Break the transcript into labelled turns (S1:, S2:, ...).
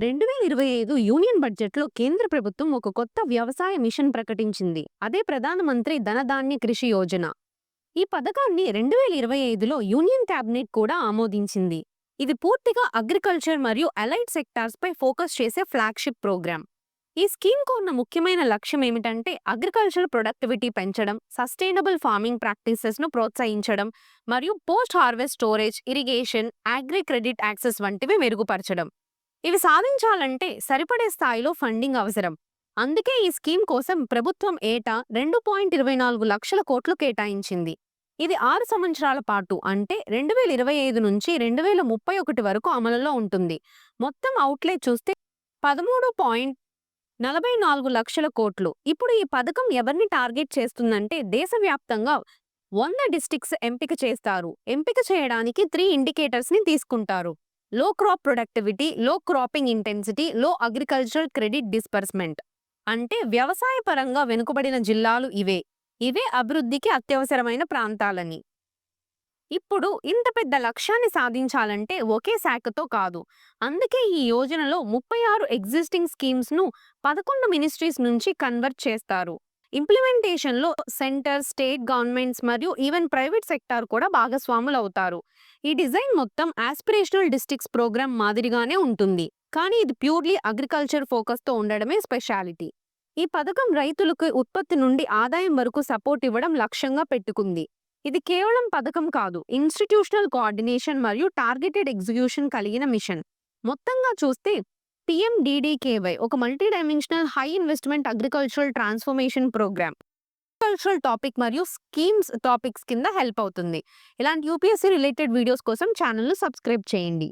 S1: 2025 union బడ్జెట్లో కేంద్ర ప్రభుత్వం ఒక కొత్త వ్యవసాయ మిషన్ ప్రకటించింది. అదే ప్రధానమంత్రి ధనధాన్య కృషి యోజన. ఈ పథకాన్ని 2025లో యూనియన్ క్యాబినెట్ కూడా ఆమోదించింది. ఇది పూర్తిగా అగ్రికల్చర్ మరియు అలైడ్ సెక్టార్స్ పై ఫోకస్ చేసే ఫ్లాగ్షిప్ ప్రోగ్రామ్. ఈ స్కీమ్కు ఉన్న ముఖ్యమైన లక్ష్యం ఏమిటంటే అగ్రికల్చర్ ప్రొడక్టివిటీ పెంచడం, సస్టైనబుల్ ఫార్మింగ్ ప్రాక్టీసెస్ను ప్రోత్సహించడం మరియు post harvest storage, irrigation, agri credit access వంటివి మెరుగుపరచడం. ఇవి సాధించాలంటే సరిపడే స్థాయిలో ఫండింగ్ అవసరం. అందుకే ఈ స్కీమ్ కోసం ప్రభుత్వం ఏటా 2.24 లక్షల కోట్లు కేటాయించింది. ఇది 6 సంవత్సరాల పాటు అంటే 2025 నుంచి 2031 వరకు అమలులో ఉంటుంది. మొత్తం అవుట్లే చూస్తే 13.44 లక్షల కోట్లు. ఇప్పుడు ఈ పథకం ఎవరిని టార్గెట్ చేస్తుందంటే దేశవ్యాప్తంగా 100 డిస్ట్రిక్ట్స్ ఎంపిక చేస్తారు. ఎంపిక చేయడానికి 3 ఇండికేటర్స్ ని తీసుకుంటారు: లో క్రాప్ ప్రొడక్టివిటీ, లో క్రాపింగ్ ఇంటెన్సిటీ, లో అగ్రికల్చర్ క్రెడిట్ డిస్బర్స్మెంట్. అంటే వ్యవసాయ పరంగా వెనుకబడిన జిల్లాలు ఇవే అభివృద్ధికి అత్యవసరమైన ప్రాంతాలని. ఇప్పుడు ఇంత పెద్ద లక్ష్యాన్ని సాధించాలంటే ఒకే శాఖతో కాదు. అందుకే ఈ యోజనలో 36 ఎగ్జిస్టింగ్ స్కీమ్స్ ను 11 మినిస్ట్రీస్ నుంచి కన్వర్ట్ చేస్తారు. ఇంప్లిమెంటేషన్లో సెంటర్, స్టేట్ గవర్నమెంట్స్ మరియు ఈవెన్ ప్రైవేట్ సెక్టార్ కూడా భాగస్వాములు అవుతారు. ఈ డిజైన్ మొత్తం ఆస్పిరేషనల్ డిస్ట్రిక్ట్స్ ప్రోగ్రామ్ మాదిరిగానే ఉంటుంది, కానీ ఇది ప్యూర్లీ అగ్రికల్చర్ ఫోకస్తో ఉండడమే స్పెషాలిటీ. ఈ పథకం రైతులకు ఉత్పత్తి నుండి ఆదాయం వరకు సపోర్ట్ ఇవ్వడం లక్ష్యంగా పెట్టుకుంది. ఇది కేవలం పథకం కాదు, ఇన్స్టిట్యూషనల్ కోఆర్డినేషన్ మరియు టార్గెటెడ్ ఎగ్జిక్యూషన్ కలిగిన మిషన్. మొత్తంగా చూస్తే PMDDKY ఒక multidimensional high investment agricultural transformation program. Agricultural topic మరియు స్కీమ్స్ టాపిక్స్ కింద హెల్ప్ అవుతుంది. ఇలాంటి UPSC రిలేటెడ్ వీడియోస్ కోసం ఛానల్ను సబ్స్క్రైబ్ చేయండి.